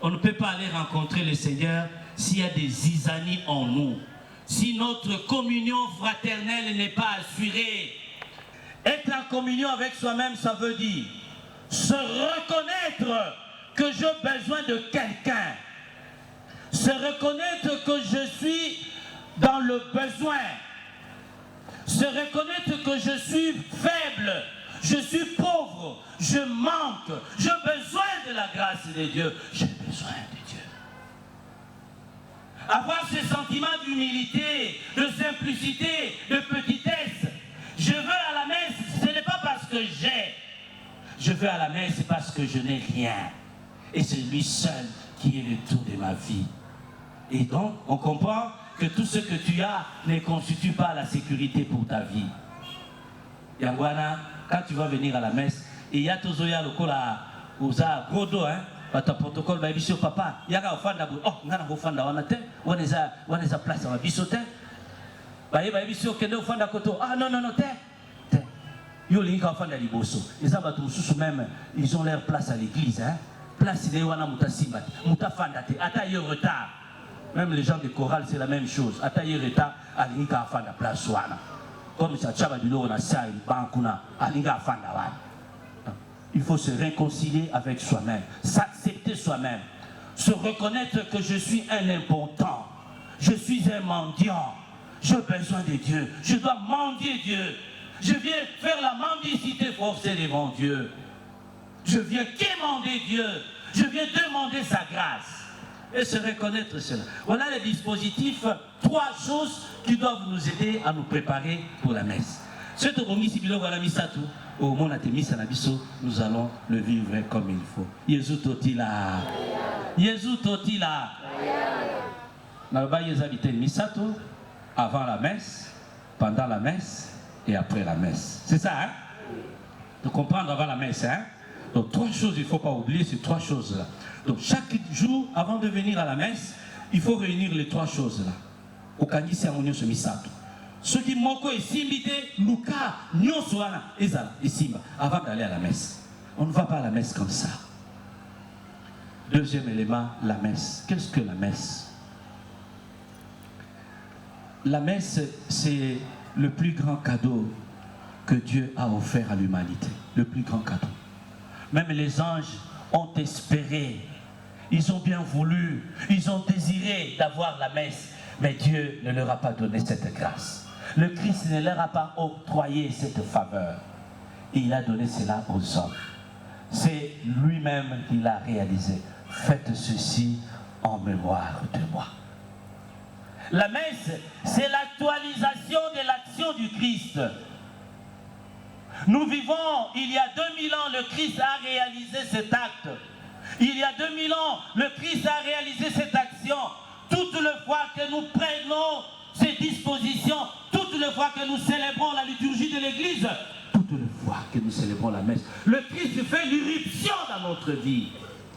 On ne peut pas aller rencontrer le Seigneur s'il y a des zizanies en nous. Si notre communion fraternelle n'est pas assurée. Être en communion avec soi-même, ça veut dire se reconnaître que j'ai besoin de quelqu'un. Se reconnaître que je suis dans le besoin. Se reconnaître que je suis faible, je suis pauvre, je manque, j'ai besoin de la grâce de Dieu. J'ai besoin de Dieu. Avoir ce sentiment d'humilité, de simplicité, de petitesse. Je veux à la messe, ce n'est pas parce que j'ai. Je veux à la messe parce que je n'ai rien. Et c'est lui seul qui est le tout de ma vie. Et donc, on comprend que tout ce que tu as ne constitue pas la sécurité pour ta vie. Yangwana, quand tu vas venir à la messe, il y a toujours le cola, usa godo, hein, ton protocole, bah, bisou papa, il y a un fanda, oh, on a un fanda, on a place à bisotin. Bah, il y a bisou qui est au fanda koto, ah non, te. Yo, les gens fanda liboso. Les abattus même, ils ont leur place à l'église, hein. Place, il y a un mutasimbat, mutafanda, ata yo retard. Même les gens de chorale, c'est la même chose. Ataye reta, alinga afanda place wana. Comme ça, tchaba du loro na sa il bankuna, alinga afanda wana. Il faut se réconcilier avec soi-même, s'accepter soi-même, se reconnaître que je suis un impotent, je suis un mendiant, j'ai besoin de Dieu, je dois mendier Dieu. Je viens faire la mendicité forcée devant Dieu. Je viens quémander Dieu, je viens demander sa grâce. Et se reconnaître cela. Voilà les dispositifs, 3 choses qui doivent nous aider à nous préparer pour la messe. Nous allons le vivre comme il faut. Jésus totila. Jésus totila. Avant la messe, pendant la messe et après la messe. C'est ça, hein? De comprendre avant la messe, hein? Donc 3 choses, il ne faut pas oublier ces 3 choses-là. Donc chaque jour, avant de venir à la messe, il faut réunir les 3 choses-là. Au kanisi amonyo se misato. Ce qui moko est simbité, luka, nyosoana, ezala, et simba, avant d'aller à la messe. On ne va pas à la messe comme ça. Deuxième élément, la messe. Qu'est-ce que la messe? La messe, c'est le plus grand cadeau que Dieu a offert à l'humanité. Le plus grand cadeau. Même les anges ont espéré, ils ont bien voulu, ils ont désiré d'avoir la messe, mais Dieu ne leur a pas donné cette grâce. Le Christ ne leur a pas octroyé cette faveur. Et il a donné cela aux hommes. C'est lui-même qui l'a réalisé. Faites ceci en mémoire de moi. La messe, c'est l'actualisation de l'action du Christ. Nous vivons, il y a 2000 ans, le Christ a réalisé cet acte. Il y a 2000 ans, le Christ a réalisé cette action. Toutes les fois que nous prenons ces dispositions, toutes les fois que nous célébrons la liturgie de l'Église, toutes les fois que nous célébrons la messe, le Christ fait l'irruption dans notre vie.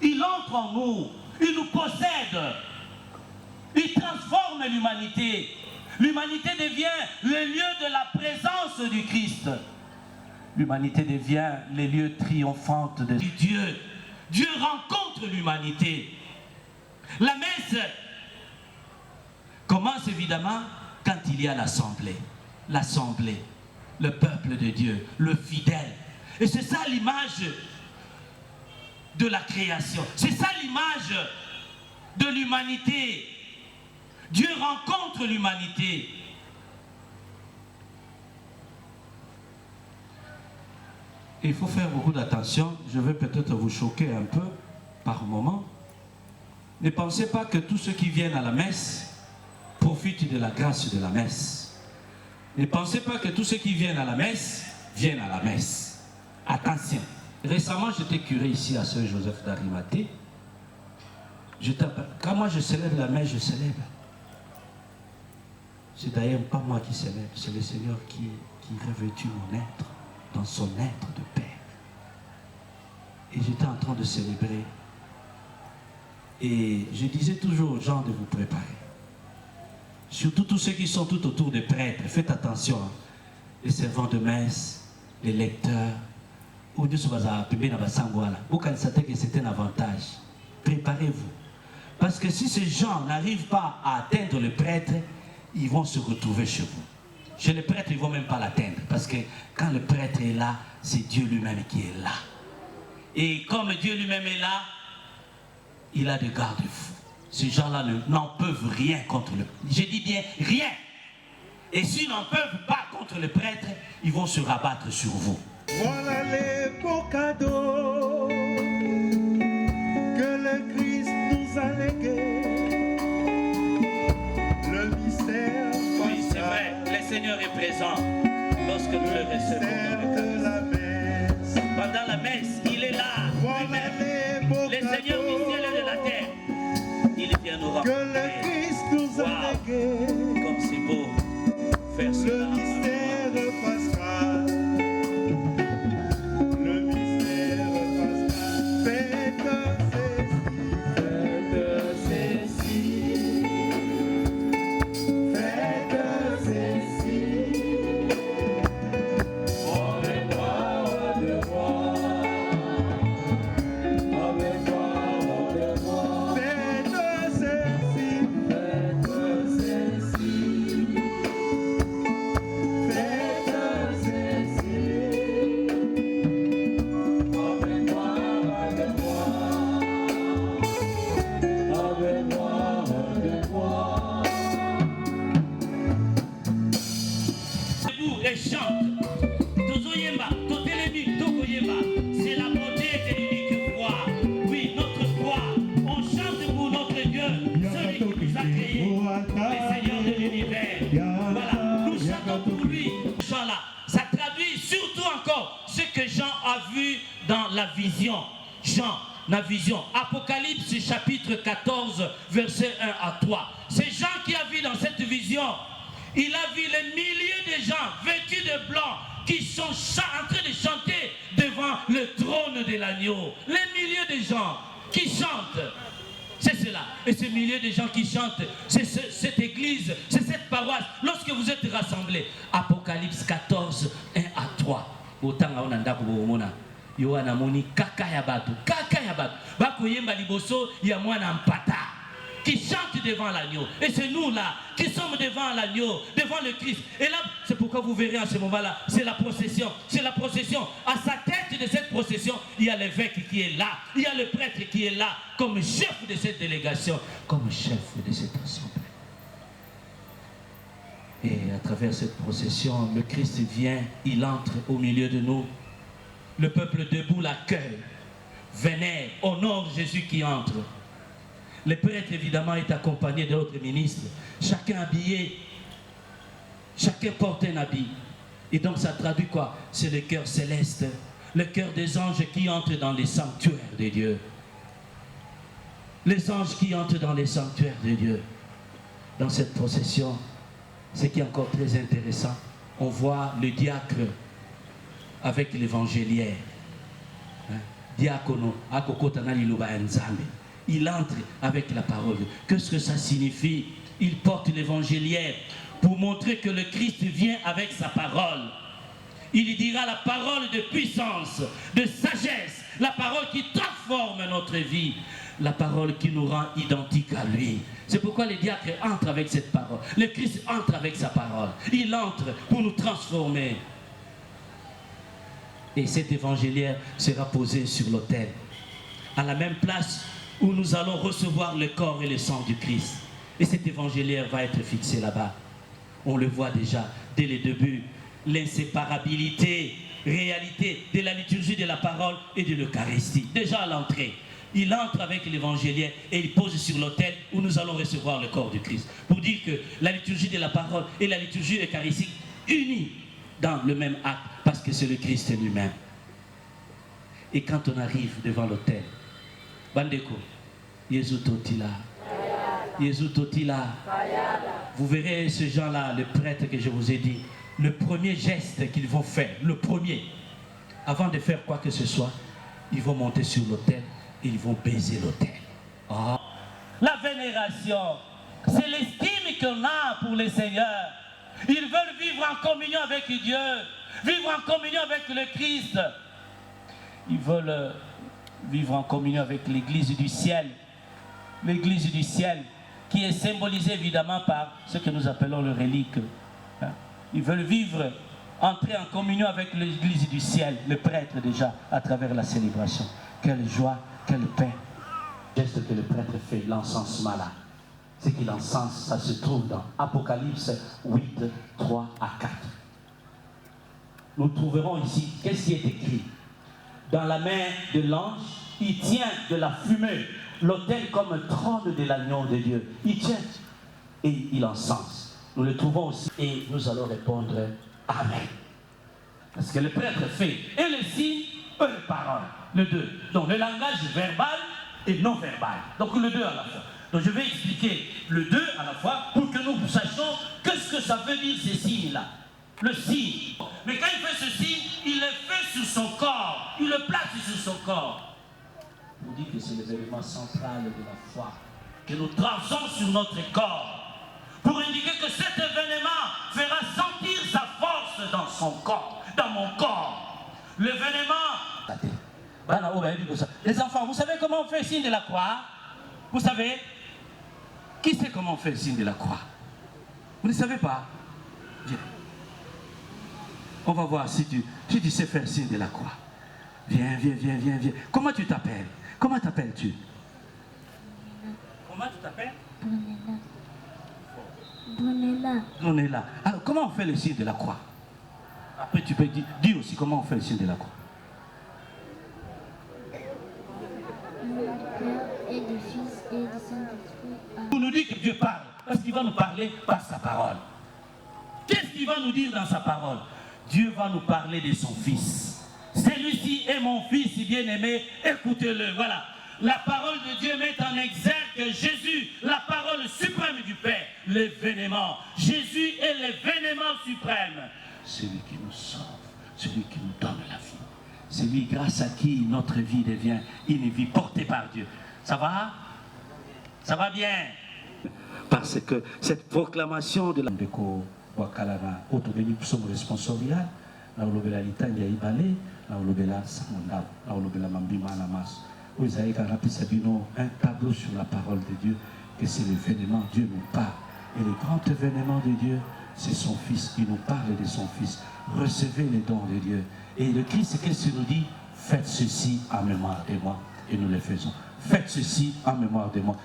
Il entre en nous, il nous possède, il transforme l'humanité. L'humanité devient le lieu de la présence du Christ. L'humanité devient les lieux triomphants de Dieu. Dieu rencontre l'humanité. La messe commence évidemment quand il y a l'assemblée. L'assemblée, le peuple de Dieu, le fidèle. Et c'est ça l'image de la création. C'est ça l'image de l'humanité. Dieu rencontre l'humanité. Il faut faire beaucoup d'attention. Je vais peut-être vous choquer un peu par moment. Ne pensez pas que tous ceux qui viennent à la messe profitent de la grâce de la messe. Ne pensez pas que tous ceux qui viennent à la messe viennent à la messe. Attention. Récemment, j'étais curé ici à Saint-Joseph d'Arimathée. Quand moi je célèbre la messe, je célèbre. C'est d'ailleurs pas moi qui célèbre, c'est le Seigneur qui revêtit mon être dans son être de Père. Et j'étais en train de célébrer. Et je disais toujours aux gens de vous préparer. Surtout tous ceux qui sont tout autour des prêtres, faites attention. Hein. Les servants de messe, les lecteurs. Vous pensez que c'était un avantage. préparez-vous. Parce que si ces gens n'arrivent pas à atteindre le prêtre, ils vont se retrouver chez vous. Chez le prêtre, ils ne vont même pas l'atteindre. Parce que quand le prêtre est là, c'est Dieu lui-même qui est là. Et comme Dieu lui-même est là, il a des garde-fous. Ces gens-là n'en peuvent rien contre le prêtre. Je dis bien rien. Et s'ils n'en peuvent pas contre le prêtre, ils vont se rabattre sur vous. Voilà les beaux cadeaux que le Christ nous a légués. Le mystère. Oui, c'est vrai. Le Seigneur est présent lorsque nous le recevons dans la messe. Pendant la messe, il est là. Voilà les beaux le Seigneur du ciel et de la terre. Il vient nous rencontrer. Que le Christ nous a légués. Comme c'est beau faire cela. Le mystère pascal. Le mystère pascal. Faites ceci. Faites ceci. Avec moi, avec moi. Avec moi, avec moi. Faites ceci. Faites ceci. Et chante. Tozoyemba, Totelemi, Tokoyemba. C'est la beauté de l'unique foi. Oui, notre foi. On chante pour notre Dieu, celui qui nous a créés, le Seigneur de l'univers. Voilà, nous chantons pour lui. Voilà, ça traduit surtout encore ce que Jean a vu dans la vision. Jean, la vision. Apocalypse chapitre 14, verset 1 à 3. C'est Jean qui a vu dans cette vision. Il a vu les milliers de gens vêtus de blanc qui sont en train de chanter devant le trône de l'agneau. Les milliers de gens qui chantent. C'est cela. Et ces milliers de gens qui chantent, c'est cette église, c'est cette paroisse. Lorsque vous êtes rassemblés, Apocalypse 14, 1 à 3. Autant on a Yohana moni kaka ya batu, bako yemba liboso ya mwana mpata, qui chante devant l'agneau. Et c'est nous là, qui sommes devant l'agneau, devant le Christ. Et là, c'est pourquoi vous verrez à ce moment-là, c'est la procession. C'est la procession. À sa tête de cette procession, il y a l'évêque qui est là. Il y a le prêtre qui est là, comme chef de cette délégation, comme chef de cette assemblée. Et à travers cette procession, le Christ vient, il entre au milieu de nous. Le peuple debout l'accueille, vénère, honore Jésus qui entre. Le prêtre, évidemment, est accompagné d'autres ministres, chacun habillé, chacun porte un habit. Et donc, ça traduit quoi? C'est le cœur céleste, le cœur des anges qui entrent dans les sanctuaires de Dieu. Les anges qui entrent dans les sanctuaires de Dieu. Dans cette procession, ce qui est encore très intéressant, on voit le diacre avec l'évangéliaire. Diacono, akokotana liloba nzambe. Il entre avec la parole. Qu'est-ce que ça signifie? Il porte l'évangéliaire pour montrer que le Christ vient avec sa parole. Il dira la parole de puissance, de sagesse, la parole qui transforme notre vie, la parole qui nous rend identiques à lui. C'est pourquoi les diacres entrent avec cette parole. Le Christ entre avec sa parole. Il entre pour nous transformer. Et cet évangéliaire sera posé sur l'autel, à la même place où nous allons recevoir le corps et le sang du Christ. Et cet évangéliaire va être fixé là-bas. On le voit déjà dès le début, l'inséparabilité, réalité de la liturgie de la parole et de l'Eucharistie. Déjà à l'entrée, il entre avec l'évangéliaire et il pose sur l'autel où nous allons recevoir le corps du Christ. Pour dire que la liturgie de la parole et la liturgie eucharistique unies dans le même acte, parce que c'est le Christ lui-même. Et quand on arrive devant l'autel, Bandeko, Yesu Totila, Yesu Totila, vous verrez ces gens-là, le prêtre que je vous ai dit, le premier geste qu'ils vont faire, le premier, avant de faire quoi que ce soit, ils vont monter sur l'autel et ils vont baiser l'autel. Oh. La vénération, c'est l'estime qu'on a pour le Seigneur. Ils veulent vivre en communion avec Dieu, vivre en communion avec le Christ. Ils veulent vivre en communion avec l'église du ciel. L'église du ciel, qui est symbolisée évidemment par ce que nous appelons le relique. Ils veulent vivre, entrer en communion avec l'église du ciel, le prêtre déjà, à travers la célébration. Quelle joie, quelle paix. Le geste que le prêtre fait, l'encensement là, c'est qu'il encense, ça se trouve dans Apocalypse 8, 3 à 4. Nous trouverons ici, qu'est-ce qui est écrit? Dans la main de l'ange, il tient de la fumée, l'autel comme un trône de l'agneau de Dieu. Il tient et il encense. Nous le trouvons aussi et nous allons répondre Amen. Parce que le prêtre fait et le signe et les paroles, le deux. Donc le langage verbal et non verbal. Donc le deux à la fois. Donc je vais expliquer le deux à la fois pour que nous sachions qu'est-ce que ça veut dire ces signes-là. Le signe. Mais quand il fait ce signe, il le fait sur son corps. Il le place sur son corps. On dit que c'est l'événement central de la foi. Que nous traçons sur notre corps. Pour indiquer que cet événement fera sentir sa force dans son corps. Dans mon corps. L'événement. Les enfants, vous savez comment on fait le signe de la croix? Vous savez? Qui sait comment on fait le signe de la croix? Vous ne savez pas? Viens. On va voir si tu sais faire le signe de la croix. Viens, viens, viens, viens, viens. Comment tu t'appelles? Comment t'appelles-tu? Comment tu t'appelles? Brunella. Brunella. Alors, comment on fait le signe de la croix? Après, tu peux dire aussi comment on fait le signe de la croix. Et du Fils et du Saint-Esprit. Vous nous dit que Dieu parle, parce qu'il va nous parler par sa parole. Qu'est-ce qu'il va nous dire dans sa parole? Dieu va nous parler de son Fils. Celui-ci est mon Fils bien-aimé, écoutez-le. Voilà. La parole de Dieu met en exergue Jésus, la parole suprême du Père, l'événement. Jésus est l'événement suprême. Celui qui nous sauve, celui qui nous donne la vie. Celui grâce à qui notre vie devient une vie portée par Dieu. Ça va? Ça va bien? Parce que cette proclamation de la... Wakalana otobeni somo responsorial na olobela litandi ya ibale na olobela samonda na olobela mambima na mas ozaï karapisa bino un tableau sur la parole de Dieu que c'est l'événement Dieu nous parle et le grand événement de Dieu c'est son Fils. Il nous parle de son Fils. Recevez les dons de Dieu et le Christ qu'est-ce qu'il nous dit? Faites ceci en mémoire de moi et nous le faisons. Faites ceci en mémoire de moi.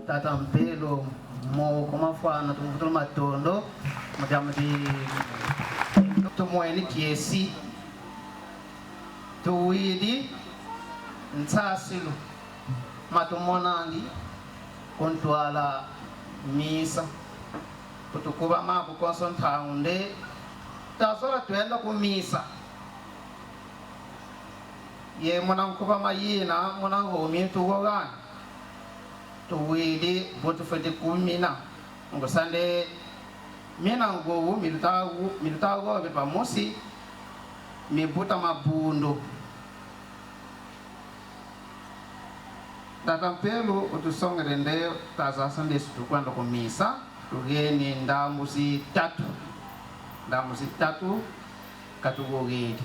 Tatampelo mo como fa na tudo matondo madam di to moeni kiesi to widi ntsasilu matomonangi kontwala misa kutukuba ma ku konsontaunde tasora twenda ku misa ye monang kuba mayina monang ho mi tugogan to widi botu fete kumina ngosande mina ngo militago be pamosi mi buta mabundo tatampelo utusonga rende taza sande tukwanda ku misa tugeni ndamusi tatu katugogedi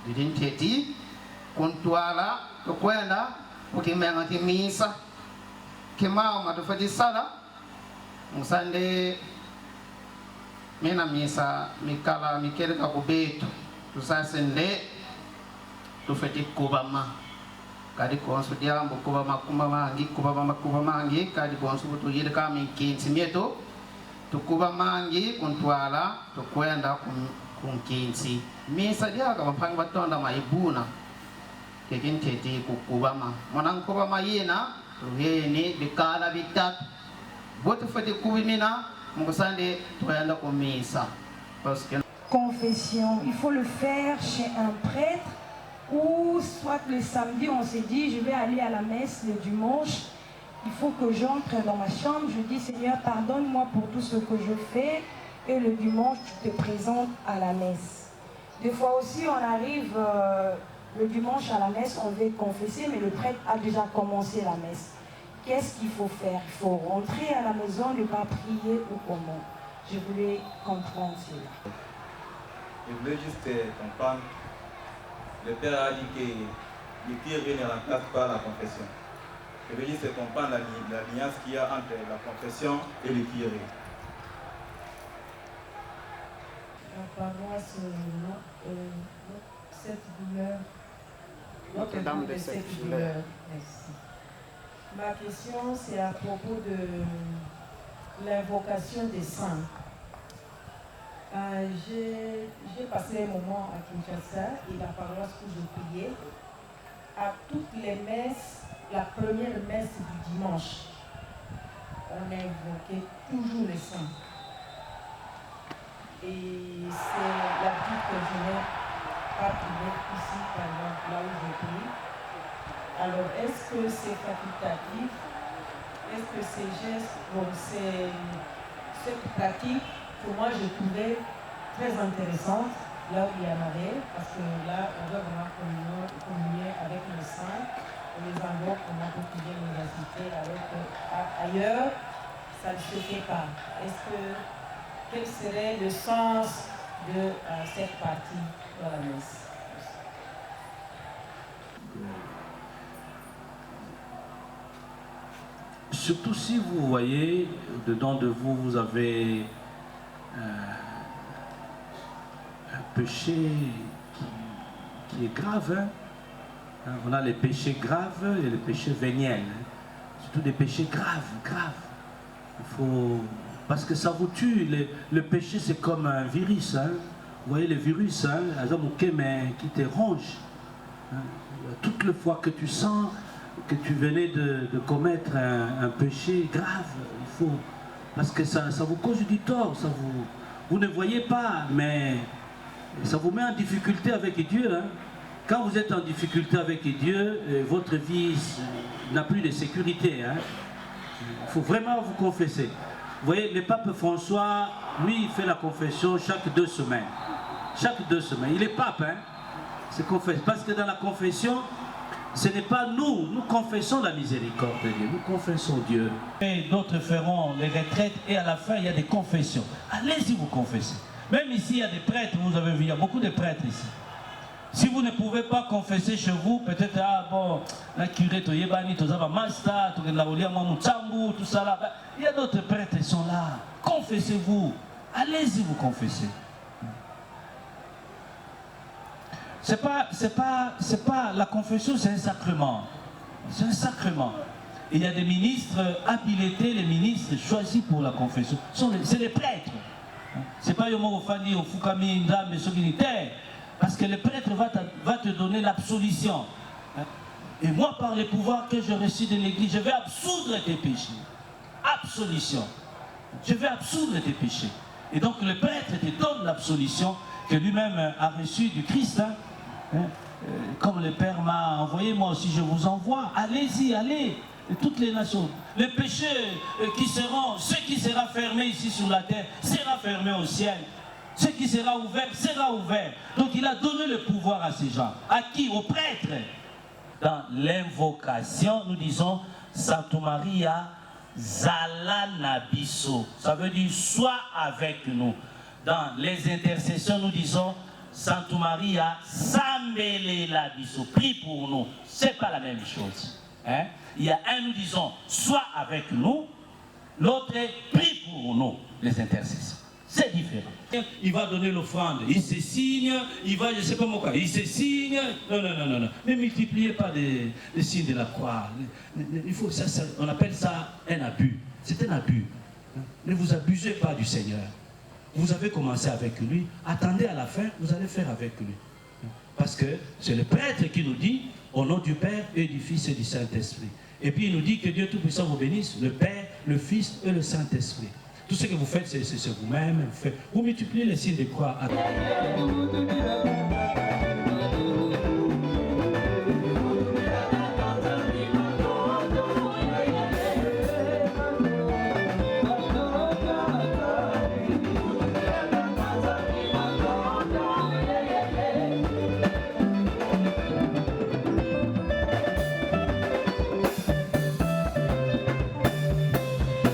didinteti kuntwala tukwenda kukimenga timisa kemao matufati sala musande mina misa mikala mikeleka kubetu tusasende tufeti kubama kadi konsu diambo kubama kuba mangi kadi konsu tuyile kami kinsi mieto tukuba mangi kuntwala tukwenda kunkinsi misa dia ka bapang batonda maibuna kekin tete kukubama monang kubama yena ruheni bikala bitat bote fati kubimina mungusande toyanda ko misa parce que confession, il faut le faire chez un prêtre ou soit le samedi on s'est dit je vais aller à la messe le dimanche, il faut que j'entre dans ma chambre, je dis Seigneur pardonne-moi pour tout ce que je fais et le dimanche tu te présentes à la messe. Des fois aussi on arrive le dimanche à la messe, on veut confesser mais le prêtre a déjà commencé la messe. Qu'est-ce qu'il faut faire? Il faut rentrer à la maison, ne pas prier ou comment? Je voulais comprendre cela. Je voulais juste comprendre. Le Père a dit que le curé ne remplace pas la confession. Je veux juste comprendre l'alliance qu'il y a entre la confession et le curé. La paroisse, cette douleur, Notre-Dame de cette douleur. Merci. Ma question, c'est à propos de l'invocation des saints. J'ai passé un moment à Kinshasa et la paroisse où je priais, à toutes les messes, la première messe du dimanche, on invoquait toujours les saints. Et c'est l'habitude que je n'ai pas trouvée ici, par exemple, là où je prie. Alors, est-ce que c'est facultatif? Est-ce que ces gestes, cette pratique, que moi je trouvais très intéressante, là où il y en avait, parce que là, on doit vraiment communier avec les saints, on les invoque, on peut prier l'université avec ailleurs, ça ne se fait pas. Quel serait le sens de cette partie de la messe? Surtout si vous voyez, dedans de vous, vous avez un péché qui est grave. Hein. On a les péchés graves et les péchés véniels. Surtout des péchés graves. Il faut... Parce que ça vous tue. Le péché, c'est comme un virus. Hein. Vous voyez le virus, hein, qui te ronge. Hein. Toutes les fois que tu sens que tu venais de commettre un péché grave, il faut... Parce que ça vous cause du tort, vous ne voyez pas, mais ça vous met en difficulté avec Dieu. Hein. Quand vous êtes en difficulté avec Dieu, votre vie n'a plus de sécurité. Hein. Il faut vraiment vous confesser. Vous voyez, le pape François, lui, il fait la confession chaque 2 semaines. Chaque 2 semaines. Il est pape, hein. C'est confesse. Parce que dans la confession, ce n'est pas nous confessons la miséricorde de Dieu, nous confessons Dieu. Et d'autres feront les retraites et à la fin il y a des confessions. Allez-y vous confessez. Même ici il y a des prêtres, vous avez vu, il y a beaucoup de prêtres ici. Si vous ne pouvez pas confesser chez vous, peut-être, la curé, tout ça là. Il y a d'autres prêtres qui sont là. Confessez-vous. Allez-y vous confesser. C'est pas la confession, c'est un sacrement. C'est un sacrement. Et il y a des ministres habilités, les ministres choisis pour la confession. C'est les prêtres. C'est pas Yomo Fani ou Fukami Ndam et Soginitaire. Parce que le prêtre va te donner l'absolution. Et moi, par le pouvoir que je reçus de l'église, je vais absoudre tes péchés. Absolution. Je vais absoudre tes péchés. Et donc le prêtre te donne l'absolution que lui-même a reçue du Christ. Comme le Père m'a envoyé, moi aussi je vous envoie. Allez-y, allez. Et toutes les nations. Les péchés ce qui sera fermé ici sur la terre, sera fermé au ciel. Ce qui sera ouvert, sera ouvert. Donc il a donné le pouvoir à ces gens. À qui? Aux prêtres. Dans l'invocation, nous disons Sainte Maria Zala Nabiso. Ça veut dire sois avec nous. Dans les intercessions, nous disons Sainte Maria Sambele Labiso. Prie pour nous. C'est pas la même chose. Hein? Il y a un, nous disons sois avec nous. L'autre est prie pour nous. Les intercessions. C'est différent. Il va donner l'offrande, il se signe, il va, je ne sais pas moi quoi, il se signe. Non. Ne multipliez pas les signes de la croix. Il faut, on appelle ça un abus. C'est un abus. Ne vous abusez pas du Seigneur. Vous avez commencé avec lui, attendez à la fin, vous allez faire avec lui. Parce que c'est le prêtre qui nous dit, au nom du Père et du Fils et du Saint-Esprit. Et puis il nous dit que Dieu Tout-Puissant vous bénisse, le Père, le Fils et le Saint-Esprit. Tout ce que vous faites, c'est vous-même. Vous multipliez les signes de croix.